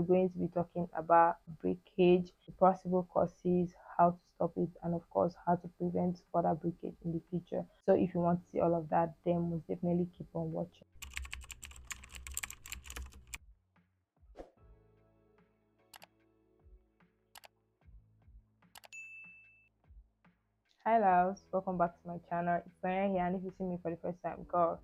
we're going to be talking about breakage, the possible causes, how to stop it, and of course, how to prevent further breakage in the future. So, if you want to see all of that, then most definitely keep on watching. Hi, Laos, welcome back to my channel. It's Diane here, and if you see me for the first time, girl,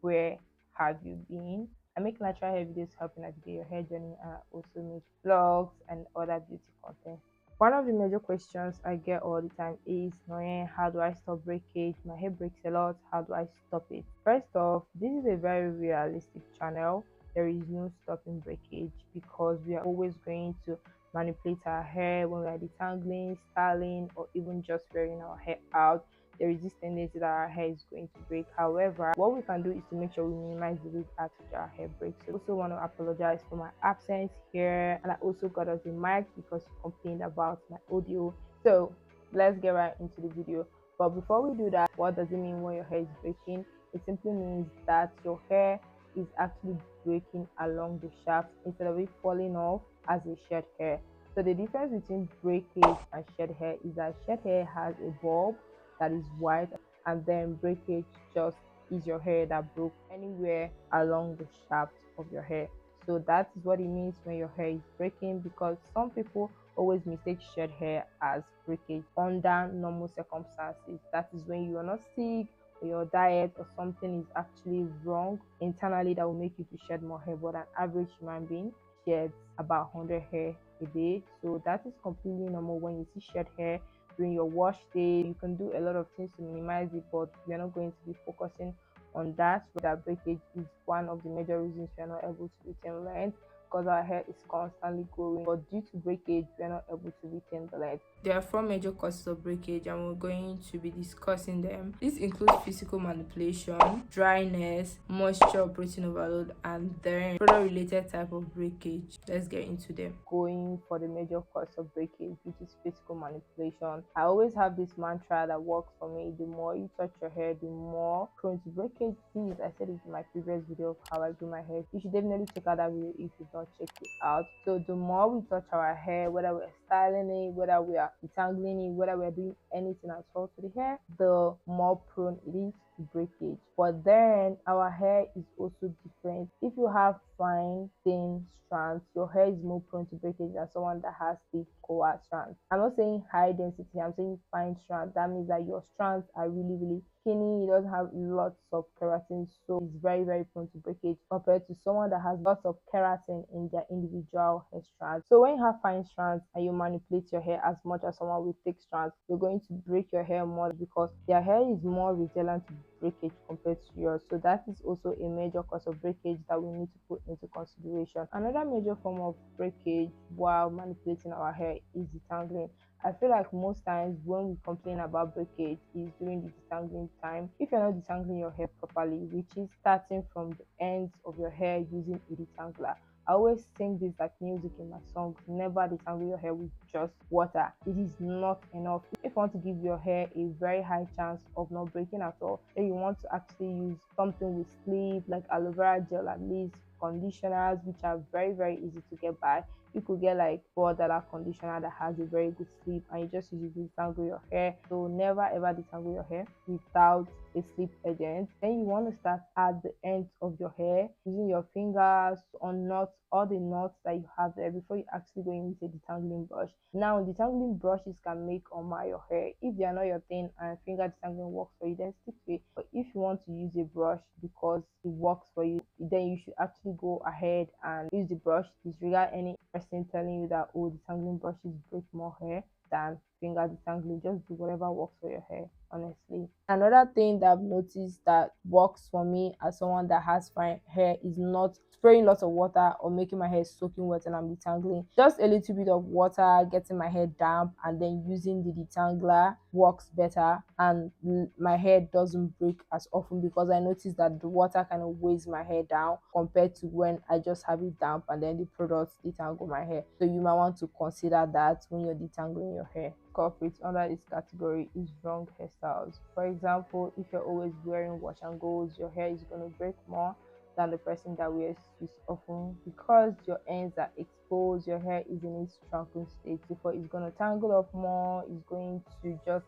where have you been? I make natural hair videos helping navigate your hair journey, and I also make vlogs and other beauty content. One of the major questions I get all the time is, Noyen, how do I stop breakage? My hair breaks a lot. How do I stop it? First off, this is a very realistic channel. There is no stopping breakage because we are always going to manipulate our hair when we are detangling, styling, or even just wearing our hair out. There is this tendency that our hair is going to break. However, what we can do is to make sure we minimize the rate at which our hair breaks. So I also want to apologize for my absence here, and I also got us a mic because you complained about my audio. So let's get right into the video. But before we do that, what does it mean when your hair is breaking? It simply means that your hair is actually breaking along the shaft instead of it falling off as a shed hair. So the difference between breakage and shed hair is that shed hair has a bulb that is white, and then breakage just is your hair that broke anywhere along the shaft of your hair. So that is what it means when your hair is breaking, because some people always mistake shed hair as breakage under normal circumstances. That is when you are not sick, or your diet or something is actually wrong internally that will make you to shed more hair. But an average human being sheds about 100 hair a day, so that is completely normal. When you see shed hair during your wash day, you can do a lot of things to minimize it, but we're not going to be focusing on that. That breakage is one of the major reasons we are not able to retain length, because our hair is constantly growing, but due to breakage we are not able to retain the length. There are four major causes of breakage, and we're going to be discussing them. This includes physical manipulation, dryness, moisture or protein overload, and then product related type of breakage. Let's get into them. Going for the major cause of breakage, which is physical manipulation. I always have this mantra that works for me: the more you touch your hair, the more prone to breakage. Please, I said it in my previous video of how I do my hair. You should definitely check out that video if you've not checked it out. So the more we touch our hair, whether we're styling it, whether we are detangling it, whether we're doing anything at all to the hair, the more prone it is to breakage. But then our hair is also different. If you have fine thin strands, your hair is more prone to breakage than someone that has thick coarse strands. I'm not saying high density, I'm saying fine strands. That means that your strands are really skinny, it doesn't have lots of keratin, so it's very prone to breakage compared to someone that has lots of keratin in their individual hair strands. So when you have fine strands and you manipulate your hair as much as someone with thick strands, you're going to break your hair more because their hair is more resilient to breakage compared to yours. So that is also a major cause of breakage that we need to put into consideration. Another major form of breakage while manipulating our hair is detangling. I feel like most times when we complain about breakage is during the detangling time. If you're not detangling your hair properly, which is starting from the ends of your hair using a detangler. I always sing this like music in my songs: never detangle your hair with just water. It is not enough. If you want to give your hair a very high chance of not breaking at all, then you want to actually use something with sleep, like aloe vera gel at least, conditioners, which are very easy to get by. You could get like $4 conditioner that has a very good sleep, and you just use it to detangle your hair. So never ever detangle your hair without a sleep agent. Then you want to start at the ends of your hair using your fingers to unknot all the knots that you have there before you actually go in with a detangling brush. Now detangling brushes can make or mar your hair. If they are not your thing and finger detangling works for you, then stick to it. But if you want to use a brush because it works for you, then you should actually go ahead and use the brush. Disregard any person telling you that, oh, detangling brushes break more hair than finger detangling. Just do whatever works for your hair, honestly. Another thing that I've noticed that works for me as someone that has fine hair is not spraying lots of water or making my hair soaking wet when I'm detangling. Just a little bit of water, getting my hair damp, and then using the detangler works better, and my hair doesn't break as often because I notice that the water kind of weighs my hair down compared to when I just have it damp and then the products detangle my hair. So you might want to consider that when you're detangling your hair. Culprit under this category is wrong hairstyles. For example, if you're always wearing wash and goes, your hair is going to break more. than the person that wears shoes often, because your ends are exposed, your hair is in its shrunken state. Before it's going to tangle up more, it's going to just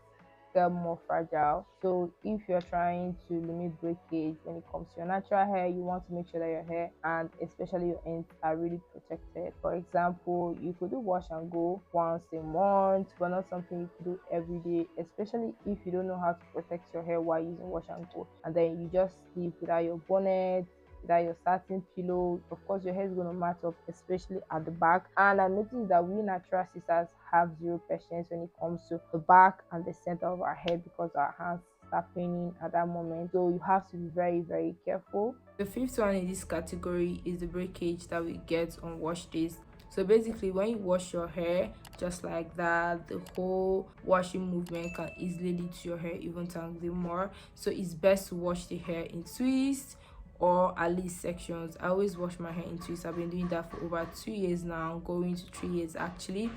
get more fragile. So if you're trying to limit breakage when it comes to your natural hair, you want to make sure that your hair and especially your ends are really protected. For example, you could do wash and go once a month, but not something you could do every day, especially if you don't know how to protect your hair while using wash and go, and then you just sleep without your bonnet, that your satin pillow. Of course your hair is going to match up, especially at the back. And I noticed that we natural sisters have zero patience when it comes to the back and the center of our hair, because our hands start paining at that moment. So you have to be very, very careful. The fifth one in this category is the breakage that we get on wash days. So basically, when you wash your hair just like that, the whole washing movement can easily lead to your hair even tangling more. So it's best to wash the hair in twists or at least sections. I always wash my hair in twists. I've been doing that for over 2 years now, going to 3 years actually.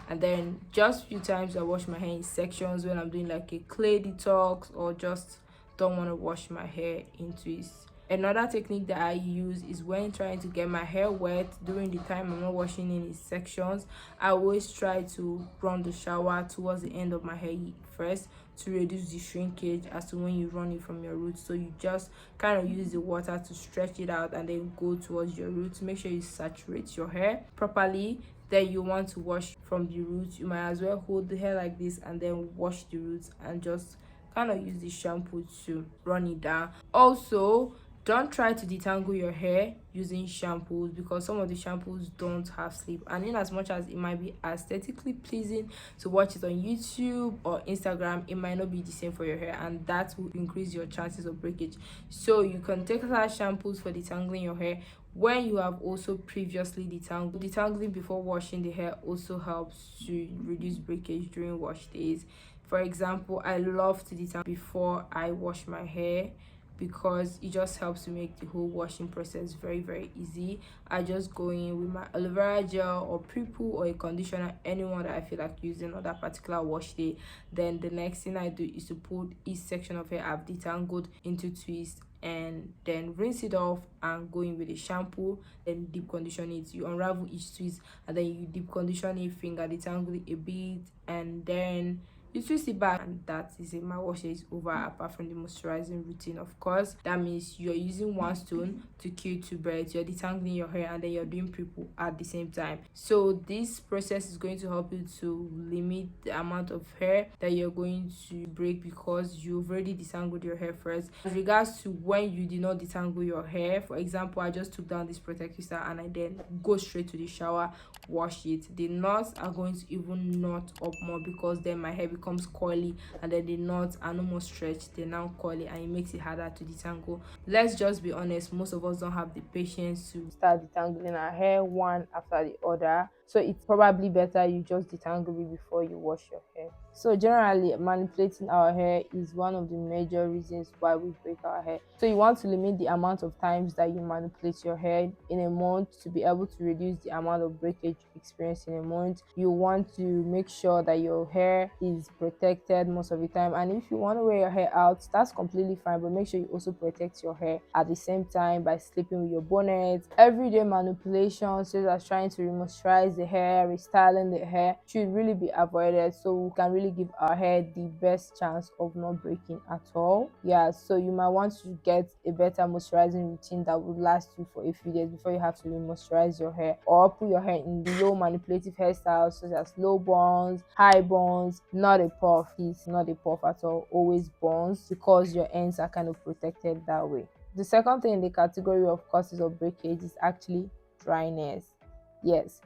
And then just few times I wash my hair in sections when I'm doing like a clay detox or just don't want to wash my hair in twists. Another technique that I use is when trying to get my hair wet during the time I'm not washing in sections. I always try to run the shower towards the end of my hair first to reduce the shrinkage as to when you run it from your roots. So you just kind of use the water to stretch it out and then go towards your roots. Make sure you saturate your hair properly. Then you want to wash from the roots. You might as well hold the hair like this and then wash the roots and just kind of use the shampoo to run it down. Also, don't try to detangle your hair using shampoos, because some of the shampoos don't have sleep, and in as much as it might be aesthetically pleasing to watch it on YouTube or Instagram, it might not be the same for your hair, and that will increase your chances of breakage. So you can take out shampoos for detangling your hair when you have also previously detangled. Detangling before washing the hair also helps to reduce breakage during wash days. For example, I love to detangle before I wash my hair because it just helps to make the whole washing process very, very easy. I just go in with my aloe vera gel or pre-poo or a conditioner, anyone that I feel like using on that particular wash day. Then the next thing I do is to put each section of hair I've detangled into twists, and then rinse it off and go in with a shampoo, then deep condition it. You unravel each twist and then you deep condition it, finger detangle it a bit, and then you twist it back, and that is it. My wash is over, apart from the moisturizing routine. Of course, that means you're using one stone to kill two birds. You're detangling your hair and then you're doing pre-poo at the same time. So this process is going to help you to limit the amount of hair that you're going to break, because you've already detangled your hair first. As regards to when you did not detangle your hair, for example, I just took down this protective style and I then go straight to the shower, wash it. The knots are going to even knot up more, because then my hair becomes coily and then the knots are no more stretched, they're now coily, and it makes it harder to detangle. Let's just be honest, most of us don't have the patience to start detangling our hair one after the other, so it's probably better you just detangle it before you wash your hair. So generally, manipulating our hair is one of the major reasons why we break our hair. So you want to limit the amount of times that you manipulate your hair in a month to be able to reduce the amount of breakage you experience in a month. You want to make sure that your hair is protected most of the time, and if you want to wear your hair out, that's completely fine, but make sure you also protect your hair at the same time by sleeping with your bonnet. Everyday manipulation, such as trying to moisturize the hair, restyling the hair, should really be avoided, so we can really give our hair the best chance of not breaking at all. Yeah, so you might want to get a better moisturizing routine that would last you for a few days before you have to moisturize your hair, or put your hair in low manipulative hairstyles such as low buns, high buns, not a puff. It's not a puff at all, always buns, because your ends are kind of protected that way. The second thing in the category of causes of breakage is actually dryness. Yes,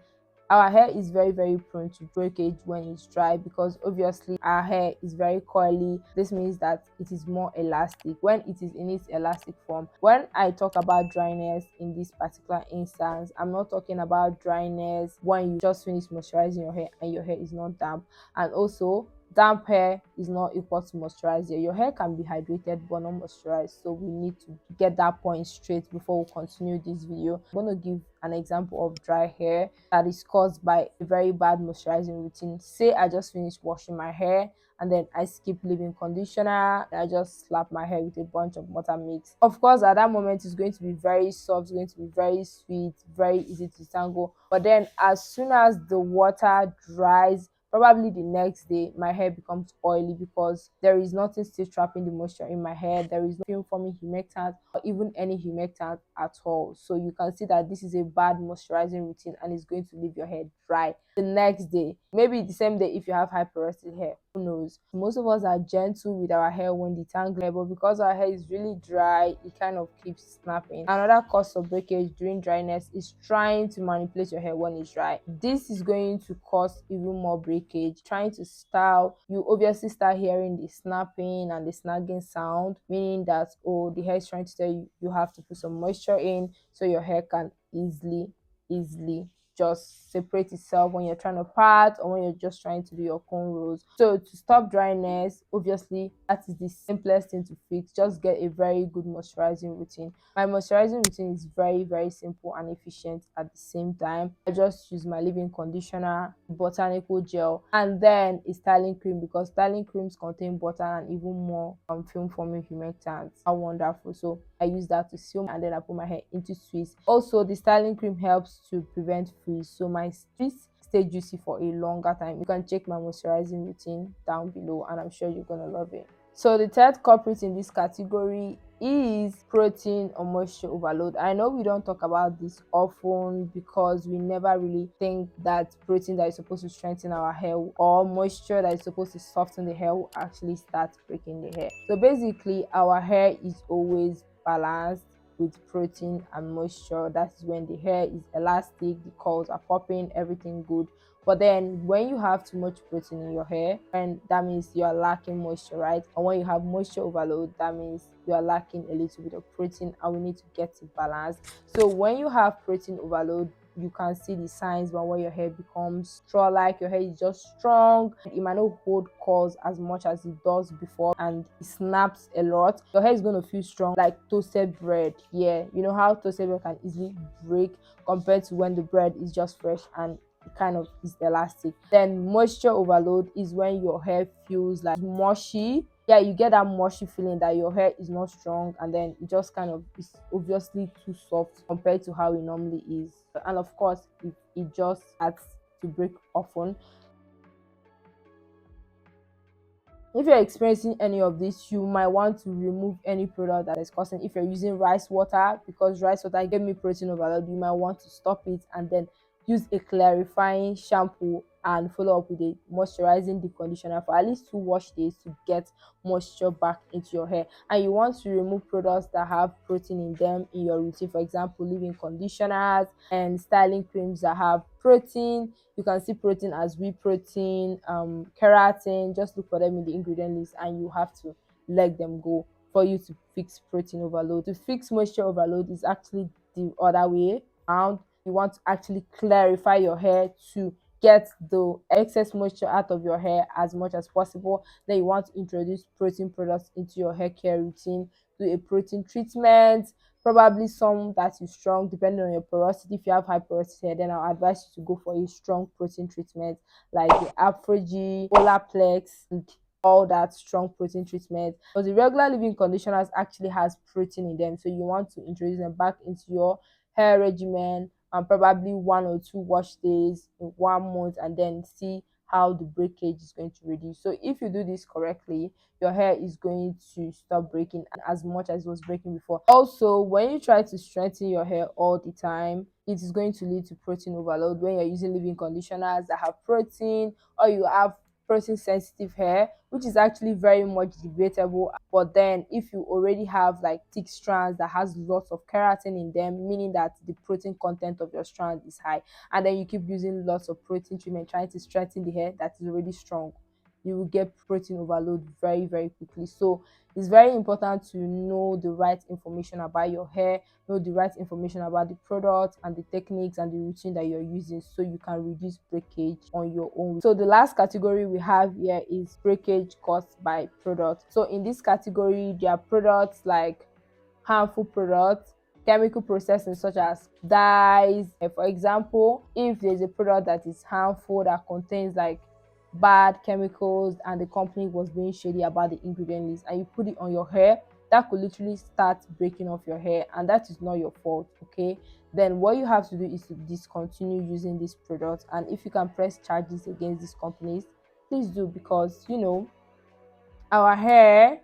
our hair is very, very prone to breakage when it's dry, because obviously our hair is very coily. This means that it is more elastic when it is in its elastic form. When I talk about dryness in this particular instance, I'm not talking about dryness when you just finish moisturizing your hair and your hair is not damp. And also, damp hair is not equal to moisturizer. Your hair can be hydrated but not moisturized, so we need to get that point straight before we continue this video. I'm going to give an example of dry hair that is caused by a very bad moisturizing routine. Say I just finished washing my hair and then I skip leave-in conditioner. I just slap my hair with a bunch of water mix. Of course, at that moment it's going to be very soft, it's going to be very sweet, very easy to tangle. But then as soon as the water dries, probably the next day, my hair becomes oily because there is nothing still trapping the moisture in my hair. There is no film forming humectant or even any humectant at all. So you can see that this is a bad moisturizing routine and it's going to leave your hair dry the next day, maybe the same day if you have high porosity hair. Who knows? Most of us are gentle with our hair when detangling, but because our hair is really dry, it kind of keeps snapping. Another cause of breakage during dryness is trying to manipulate your hair when it's dry. This is going to cause even more breakage. Trying to style, you obviously start hearing the snapping and the snagging sound, meaning that, oh, the hair is trying to tell you you have to put some moisture in so your hair can easily just separate itself when you're trying to part or when you're just trying to do your cornrows. So to stop dryness, obviously that is the simplest thing to fix. Just get a very good moisturizing routine. My moisturizing routine is very simple and efficient at the same time. I just use my leave-in conditioner, botanical gel, and then a styling cream, because styling creams contain butter and even more film forming humectants. How wonderful. So I use that to seal and then I put my hair into twists. Also, the styling cream helps to prevent frizz, so my twists stay juicy for a longer time. You can check my moisturizing routine down below and I'm sure you're gonna love it. So the third culprit in this category is protein or moisture overload. I know we don't talk about this often because we never really think that protein that is supposed to strengthen our hair or moisture that is supposed to soften the hair will actually start breaking the hair. So basically our hair is always balanced with protein and moisture. That is when the hair is elastic, the curls are popping, everything good. But then when you have too much protein in your hair, and that means you are lacking moisture, right? And when you have moisture overload, that means you are lacking a little bit of protein and we need to get it balanced. So when you have protein overload, you can see the signs when your hair becomes straw like, your hair is just strong, it might not hold curls as much as it does before and it snaps a lot. Your hair is going to feel strong like toasted bread. Yeah, you know how toasted bread can easily break compared to when the bread is just fresh and it kind of is elastic. Then moisture overload is when your hair feels like mushy. Yeah, you get that mushy feeling that your hair is not strong and then it just kind of is obviously too soft compared to how it normally is. And of course, if it just starts to break often. If you're experiencing any of this, you might want to remove any product that is causing. If you're using rice water, because rice water gave me protein overload, you might want to stop it and then use a clarifying shampoo and follow up with a moisturizing deep conditioner for at least 2 wash days to get moisture back into your hair. And you want to remove products that have protein in them in your routine, for example leave-in conditioners and styling creams that have protein. You can see protein as whey protein, keratin. Just look for them in the ingredient list and you have to let them go for you to fix protein overload. To fix moisture overload is actually the other way around. You want to actually clarify your hair to get the excess moisture out of your hair as much as possible. Then you want to introduce protein products into your hair care routine. Do a protein treatment, probably some that is strong depending on your porosity. If you have high porosity hair, then I'll advise you to go for a strong protein treatment like the Afrogy, Olaplex, and all that strong protein treatment. But the regular leave-in conditioners actually has protein in them, so you want to introduce them back into your hair regimen and probably 1 or 2 wash days in 1 month and then see how the breakage is going to reduce. So if you do this correctly, your hair is going to stop breaking as much as it was breaking before. Also, when you try to strengthen your hair all the time, it is going to lead to protein overload when you're using leave-in conditioners that have protein, or you have protein sensitive hair, which is actually very much debatable. But then if you already have like thick strands that has lots of keratin in them, meaning that the protein content of your strand is high, and then you keep using lots of protein treatment trying to strengthen the hair that is already strong, you will get protein overload very quickly. So it's very important to know the right information about your hair, know the right information about the product and the techniques and the routine that you're using so you can reduce breakage on your own. So the last category we have here is breakage caused by products. So in this category, there are products like harmful products, chemical processing such as dyes. For example, if there's a product that is harmful that contains like bad chemicals and the company was being shady about the ingredient list, and you put it on your hair, that could literally start breaking off your hair, and that is not your fault. Okay, then what you have to do is to discontinue using this product, and if you can press charges against these companies, please do, because our hair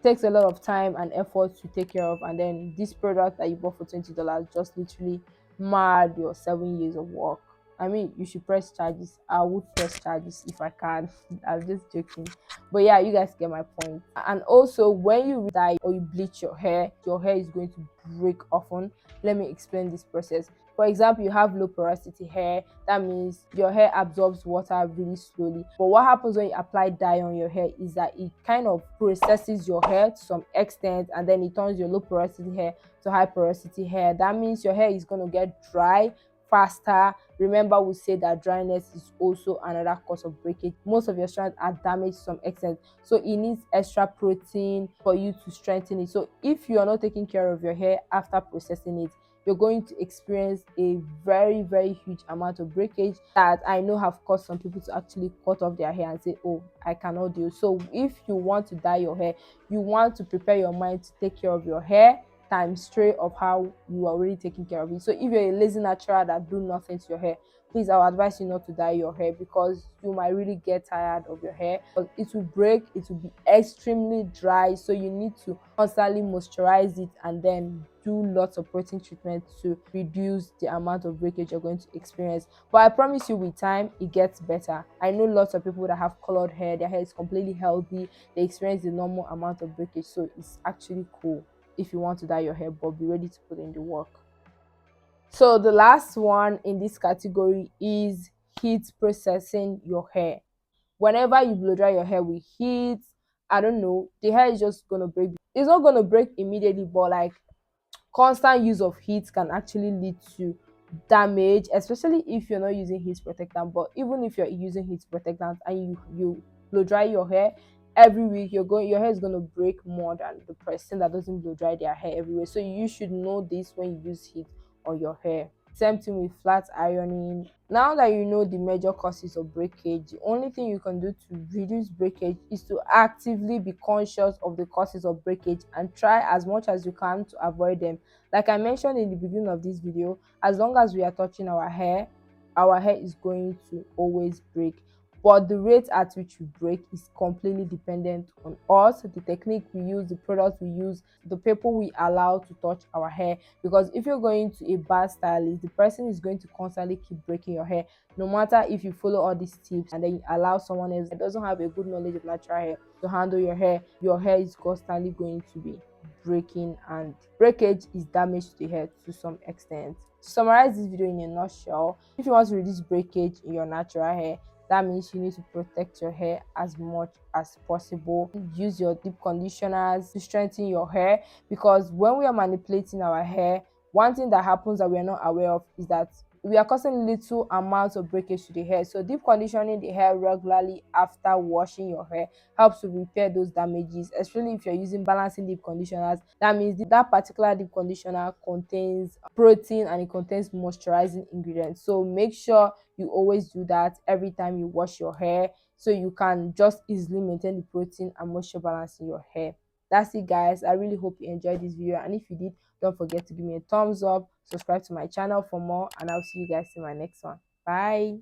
takes a lot of time and effort to take care of, and then this product that you bought for $20 just literally marred your 7 years of work. I mean, you should press charges. I would press charges if I can. I'm just joking, but yeah, you guys get my point. And also, when you dye or you bleach your hair is going to break often. Let me explain this process. For example, you have low porosity hair. That means your hair absorbs water really slowly. But what happens when you apply dye on your hair is that it kind of processes your hair to some extent, and then it turns your low porosity hair to high porosity hair. That means your hair is going to get dry faster. Remember, we say that dryness is also another cause of breakage. Most of your strands are damaged to some extent, so it needs extra protein for you to strengthen it. So if you are not taking care of your hair after processing it, you're going to experience a very huge amount of breakage that I know have caused some people to actually cut off their hair and say, oh, I cannot do. So if you want to dye your hair, you want to prepare your mind to take care of your hair times three of how you are already taking care of it. So if you're a lazy natural that do nothing to your hair, please, I would advise you not to dye your hair, because you might really get tired of your hair. It will break, it will be extremely dry, so you need to constantly moisturize it and then do lots of protein treatment to reduce the amount of breakage you're going to experience. But I promise you, with time it gets better. I know lots of people that have colored hair, their hair is completely healthy, they experience the normal amount of breakage, so it's actually cool if you want to dye your hair, but be ready to put in the work. So the last one in this category is heat processing your hair. Whenever you blow dry your hair with heat, I don't know, the hair is just gonna break. It's not gonna break immediately, but like constant use of heat can actually lead to damage, especially if you're not using heat protectant. But even if you're using heat protectant and you blow dry your hair every week, your hair is going to break more than the person that doesn't blow dry their hair every week. So you should know this when you use heat on your hair. Same thing with flat ironing. Now that you know the major causes of breakage, the only thing you can do to reduce breakage is to actively be conscious of the causes of breakage and try as much as you can to avoid them. Like I mentioned in the beginning of this video, as long as we are touching our hair is going to always break. But the rate at which we break is completely dependent on us, the technique we use, the products we use, the people we allow to touch our hair. Because if you're going to a bad stylist, the person is going to constantly keep breaking your hair, no matter if you follow all these tips and then you allow someone else that doesn't have a good knowledge of natural hair to handle your hair is constantly going to be breaking, and breakage is damage to the hair to some extent. To summarize this video in a nutshell, if you want to reduce breakage in your natural hair, that means you need to protect your hair as much as possible. Use your deep conditioners to strengthen your hair, because when we are manipulating our hair, one thing that happens that we are not aware of is that we are causing little amounts of breakage to the hair. So deep conditioning the hair regularly after washing your hair helps to repair those damages, especially if you're using balancing deep conditioners. That means that particular deep conditioner contains protein and it contains moisturizing ingredients. So make sure you always do that every time you wash your hair, so you can just easily maintain the protein and moisture balance in your hair. That's it, guys. I really hope you enjoyed this video, and if you did, don't forget to give me a thumbs up, subscribe to my channel for more, and I'll see you guys in my next one. Bye.